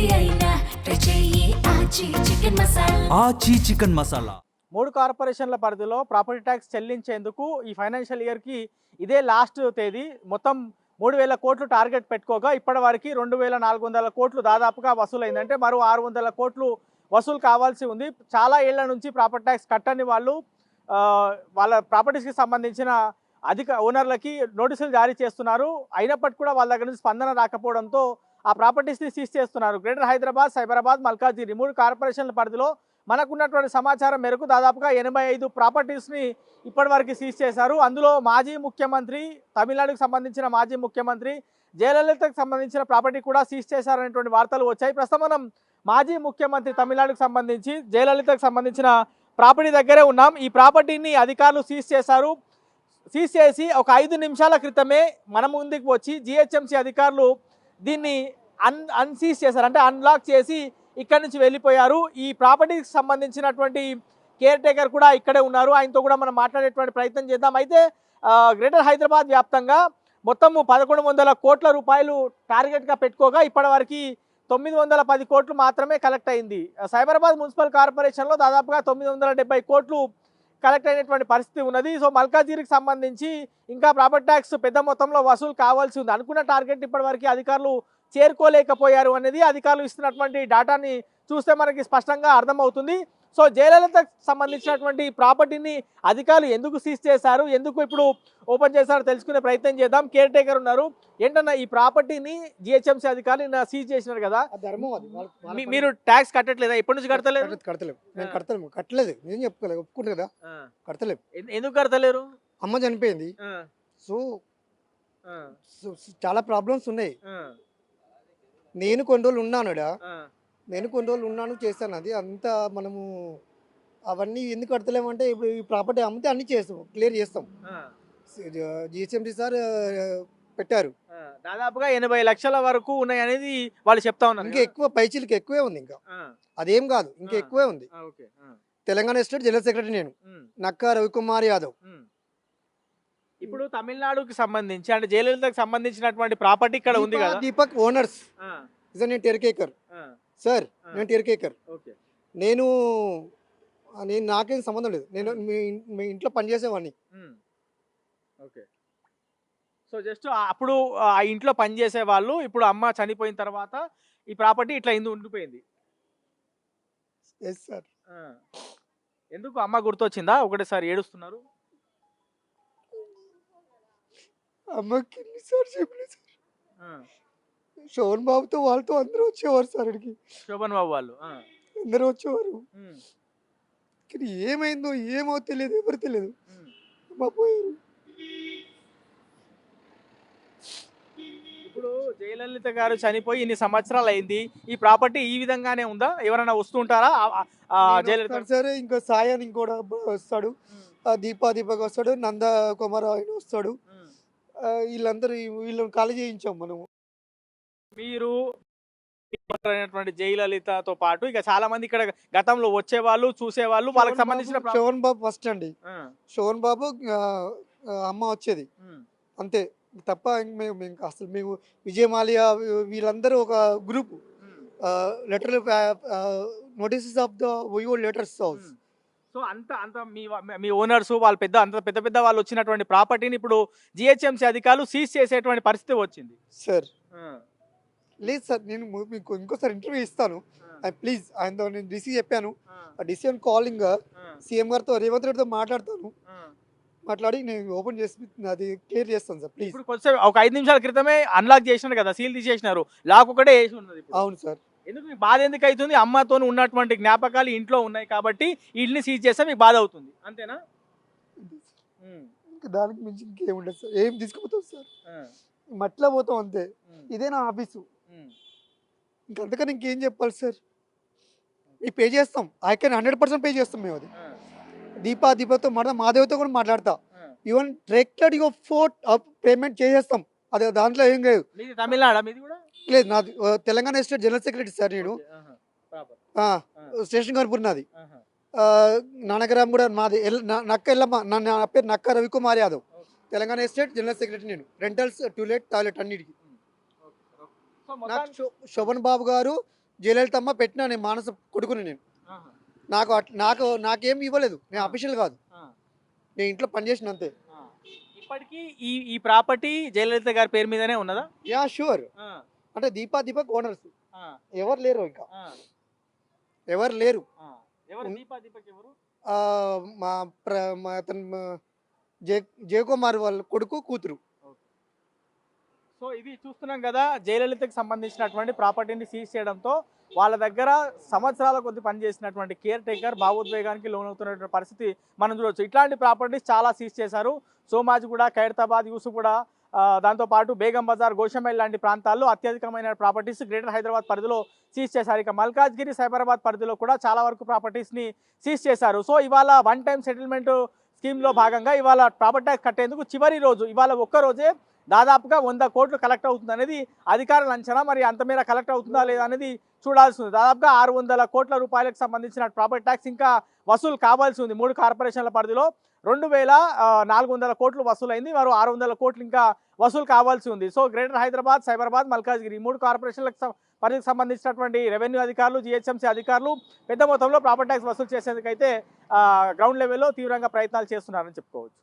ఏది అయినా ట్రై చెయ్యి ఆచి చికెన్ మసాలా. ఆచి చికెన్ మసాలా. 3 కార్పొరేషన్ల పరిధిలో ప్రాపర్టీ ట్యాక్స్ చెల్లించేందుకు ఈ ఫైనాన్షియల్ ఇయర్కి ఇదే లాస్ట్ తేదీ. మొత్తం 3,000 కోట్లు టార్గెట్ పెట్టుకోగా ఇప్పటి వరకు 2,400 కోట్లు దాదాపుగా వసూలైంది. అంటే మరో 600 కోట్లు వసూలు కావాల్సి ఉంది. చాలా ఏళ్ల నుంచి ప్రాపర్టీ ట్యాక్స్ కట్టని వాళ్ళు వాళ్ళ ప్రాపర్టీస్కి సంబంధించిన అధిక ఓనర్లకి నోటీసులు జారీ చేస్తున్నారు. అయినప్పటికీ కూడా వాళ్ళ దగ్గర నుంచి స్పందన రాకపోవడంతో ఆ ప్రాపర్టీస్ని సీజ్ చేస్తున్నారు. గ్రేటర్ హైదరాబాద్, సైబరాబాద్, మల్కాజిగిరి 3 కార్పొరేషన్ల పరిధిలో మనకున్నటువంటి సమాచారం మేరకు దాదాపుగా 85 ప్రాపర్టీస్ని ఇప్పటివరకు సీజ్ చేశారు. అందులో మాజీ ముఖ్యమంత్రి, తమిళనాడుకు సంబంధించిన మాజీ ముఖ్యమంత్రి జయలలితకు సంబంధించిన ప్రాపర్టీ కూడా సీజ్ చేశారనేటువంటి వార్తలు వచ్చాయి. ప్రస్తుతం మనం మాజీ ముఖ్యమంత్రి తమిళనాడుకు సంబంధించి జయలలితకు సంబంధించిన ప్రాపర్టీ దగ్గరే ఉన్నాం. ఈ ప్రాపర్టీని అధికారులు సీజ్ చేశారు. సీజ్ చేసి ఒక 5 నిమిషాల క్రితమే మన ముందుకు వచ్చి జిహెచ్ఎంసీ అధికారులు దీన్ని అన్సీజ్ చేశారు. అంటే అన్లాక్ చేసి ఇక్కడి నుంచి వెళ్ళిపోయారు. ఈ ప్రాపర్టీకి సంబంధించినటువంటి కేర్ టేకర్ కూడా ఇక్కడే ఉన్నారు. ఆయనతో కూడా మనం మాట్లాడేటువంటి ప్రయత్నం చేద్దాం. అయితే గ్రేటర్ హైదరాబాద్ వ్యాప్తంగా మొత్తం 1,100 కోట్ల రూపాయలు టార్గెట్గా పెట్టుకోగా ఇప్పటివరకు 910 కోట్లు మాత్రమే కలెక్ట్ అయింది. సైబరాబాద్ మున్సిపల్ కార్పొరేషన్లో దాదాపుగా 970 కోట్లు కలెక్ట్ అయినటువంటి పరిస్థితి ఉన్నది. సో మల్కాజిగిరికి సంబంధించి ఇంకా ప్రాపర్టీ ట్యాక్స్ పెద్ద మొత్తంలో వసూలు కావాల్సి ఉంది. అనుకున్న టార్గెట్ ఇప్పటివరకు అధికారులు చేరుకోలేకపోయారు అనేది అధికారులు ఇస్తున్నటువంటి డేటాని చూస్తే మనకి స్పష్టంగా అర్థమవుతుంది. సో జయలలితకు సంబంధించినటువంటి ప్రాపర్టీని అధికారులు ఎందుకు సీజ్ చేశారు, ఎందుకు ఇప్పుడు ఓపెన్ చేశారో తెలుసుకునే ప్రయత్నం చేద్దాం. కేర్ టేకర్ ఉన్నారు. ఏంటన్నా ఈ ప్రాపర్టీని జిహెచ్ఎంసీ అధికారులు సీజ్ చేసినారు కదా, మీరు ట్యాక్స్ కట్టట్లేదా? ఎప్పటి నుంచి కడతలేరు? కట్టలేదు. నేను చెప్పుకోలేదు, ఒప్పుకుంటా కదా, కడతలేము. ఎందుకు కడతలేరు? అమ్మ చనిపోయింది. సో చాలా ప్రాబ్లమ్స్ ఉన్నాయి. నేను కొన్ని రోజులు ఉన్నాను చేస్తాను. అది అంతా మనము అవన్నీ ఎందుకు కడతలేమంటే ఇప్పుడు ఈ ప్రాపర్టీ అమ్మితే అన్ని చేస్తాం, క్లియర్ చేస్తాం. జిహెచ్ఎంసీ సార్ పెట్టారు. దాదాపుగా 80 లక్షల వరకు ఉన్నాయి అనేది వాళ్ళు చెప్తా ఉన్నారు. ఇంకా ఎక్కువ పైచీలకి ఎక్కువే ఉంది. ఇంకా అదేం కాదు, ఇంకా ఎక్కువే ఉంది. తెలంగాణ స్టేట్ జనరల్ సెక్రటరీ నేను, నక్కా రవికుమార్ యాదవ్. ఇప్పుడు తమిళనాడుకి సంబంధించి అంటే జయలలితకు సంబంధించినటువంటి ప్రాపర్టీ ఇక్కడ ఉంది కదా, దీపక్ ఓనర్స్. నేను టెరికేకర్ సార్, నేను టెరికేకర్. నేను నాకేం సంబంధం లేదు. నేను మీ ఇంట్లో పనిచేసేవాడిని. సో జస్ట్ అప్పుడు ఆ ఇంట్లో పనిచేసే వాళ్ళు ఇప్పుడు అమ్మ చనిపోయిన తర్వాత ఈ ప్రాపర్టీ ఇట్లా ఉండిపోయింది. సార్ ఎందుకు అమ్మ గుర్తొచ్చిందా? ఒకటేసారి ఏడుస్తున్నారు. అమ్మకి ఎన్నిసార్లు చెప్పలేదు సార్. శోభన్ బాబుతో వాళ్ళతో అందరూ వచ్చేవారు సార్. అడిగి శోభన్ బాబు వాళ్ళు అందరూ వచ్చేవారు. కానీ ఏమైందో ఏమో తెలియదు, ఎవరు తెలియదు. అమ్మ పోయారు. ఇప్పుడు జయలలిత గారు చనిపోయి ఇన్ని సంవత్సరాలు అయింది. ఈ ప్రాపర్టీ ఈ విధంగానే ఉందా? ఎవరైనా వస్తుంటారా? జయలలిత సరే, ఇంకా సాయి అని ఇంకోటి వస్తాడు, దీపక్ వస్తాడు, నంద కుమార్ ఆయన వస్తాడు. వీళ్ళని ఖాళీ చేయించాం మనము. మీరు జయలలితతో పాటు ఇక చాలా మంది ఇక్కడ గతంలో వచ్చేవాళ్ళు, చూసేవాళ్ళు, వాళ్ళకి సంబంధించిన శోభన్ బాబు ఫస్ట్ అండి. శోభన్ బాబు అమ్మ వచ్చేది అంతే తప్ప మేము అసలు మేము విజయమాల్యా వీళ్ళందరూ ఒక group letter notices of the letters house. So అంత మీ ఓనర్స్ వాళ్ళు పెద్ద వాళ్ళు వచ్చినటువంటి ప్రాపర్టీని ఇప్పుడు జిహెచ్ఎంసీ అధికారులు సీజ్ చేసేటువంటి పరిస్థితి వచ్చింది. సార్ లేదు సార్, నేను మీకు ఇంకోసారి ఇంటర్వ్యూ ఇస్తాను. ప్లీజ్ ఆయనతో నేను డీసీ చెప్పాను. ఆ డీసీ అని కాలింగ్ సీఎం గారితో రేవంత్ రెడ్డితో మాట్లాడి నేను ఓపెన్ చేసి అది క్లియర్ చేస్తాను సార్. ప్లీజ్. ఇప్పుడు ఒక 5 నిమిషాల క్రితమే అన్లాక్ చేసినారు కదా, సీల్ తీసేసినారు, లాక్ ఒకటే వేసి ఉన్నది. అవును సార్. ఎందుకు మీకు బాధ ఎందుకు అవుతుంది? అమ్మతో ఉన్నటువంటి జ్ఞాపకాలు ఇంట్లో ఉన్నాయి కాబట్టి వీటిని సీజ్ చేస్తే మీకు బాధ అవుతుంది, అంతేనా? ఇంకా దానికి మించి ఇంకేముండదు సార్. ఏం తీసుకుపోతాం సార్, మట్లా పోతాం అంతే. ఇదే నా ఆఫీసు. ఇంకంతకని ఇంకేం చెప్పాలి సార్? మేము పే చేస్తాం, ఐ కెన్ 100% పే చేస్తాం మేము. అది దీపతో మాదేవతో కూడా మాట్లాడతా. ఈవెన్ డైరెక్టెడ్ పేమెంట్ చేసేస్తాం. అది దాంట్లో ఏం లేదు. తమిళనాడు మీది కూడా లేదు, నాది Telangana state general secretary sir. నేను స్టేషన్ కనుపూర్ నాది. నానగరామ్ కూడా నాది. నక్క ఎల్లమ్మ, నా పేరు నక్క Ravikumar Yadav, Telangana state general secretary. నేను రెంటల్స్, టాయిలెట్ అన్నిటికీ. నాకు శోభన్ బాబు గారు జయలలితమ్మ పెట్టిన నేను మానస కొడుకుని నేను. నాకేం ఇవ్వలేదు, నేను అఫీషియల్ కాదు, నేను ఇంట్లో పనిచేసిన అంతే. ఇప్పటికీ ఈ ప్రాపర్టీ జయలలిత గారి పేరు మీదనే ఉన్నదా? Yeah sure. అంటే దీపక్ ఓనర్స్ ఎవరు లేరు, ఇంకా ఎవరు లేరు. మా అతను జయకుమార్ వాళ్ళ కొడుకు కూతురు. సో ఇది చూస్తున్నాం కదా, జయలలితకి సంబంధించినటువంటి ప్రాపర్టీని సీజ్ చేయడంతో వాళ్ళ దగ్గర సంవత్సరాల కొద్ది పనిచేసినటువంటి కేర్ టేకర్ భావోద్వేగానికి లోనవుతున్నటువంటి పరిస్థితి మనం చూడవచ్చు. ఇట్లాంటి ప్రాపర్టీస్ చాలా సీజ్ చేశారు. సోమాజిగూడ, ఖైరతాబాద్, యూసుగూడ, దాంతోపాటు బేగం బజార్, గోషమైల్ లాంటి ప్రాంతాల్లో అత్యధికమైన ప్రాపర్టీస్ గ్రేటర్ హైదరాబాద్ పరిధిలో సీజ్ చేశారు. ఇక మల్కాజ్గిరి, సైబరాబాద్ పరిధిలో కూడా చాలా వరకు ప్రాపర్టీస్ని సీజ్ చేశారు. సో ఇవాళ వన్ టైం సెటిల్మెంట్ స్కీమ్లో భాగంగా ఇవాళ ప్రాపర్టీ ట్యాక్స్ కట్టేందుకు చివరి రోజు. ఇవాళ ఒక్కరోజే దాదాపుగా 100 కోట్లు కలెక్ట్ అవుతుంది అనేది అధికారుల అంచనా. మరి అంతమేర కలెక్ట్ అవుతుందా లేదా అనేది చూడాల్సి ఉంది. దాదాపుగా 600 కోట్ల రూపాయలకు సంబంధించిన ప్రాపర్టీ ట్యాక్స్ ఇంకా వసూలు కావాల్సి ఉంది. 3 కార్పొరేషన్ల పరిధిలో 2400 కోట్లు వసూలైంది. మరో 600 కోట్లు ఇంకా వసూలు కావాల్సి ఉంది. సో గ్రేటర్ హైదరాబాద్, సైబరాబాద్, మల్కాజ్గిరి 3 కార్పొరేషన్లకు పరిధికి సంబంధించినటువంటి రెవెన్యూ అధికారులు, జిహెచ్ఎంసీ అధికారులు పెద్ద మొత్తంలో ప్రాపర్టీ ట్యాక్స్ వసూలు చేసేందుకైతే గ్రౌండ్ లెవెల్లో తీవ్రంగా ప్రయత్నాలు చేస్తున్నారని చెప్పుకోవచ్చు.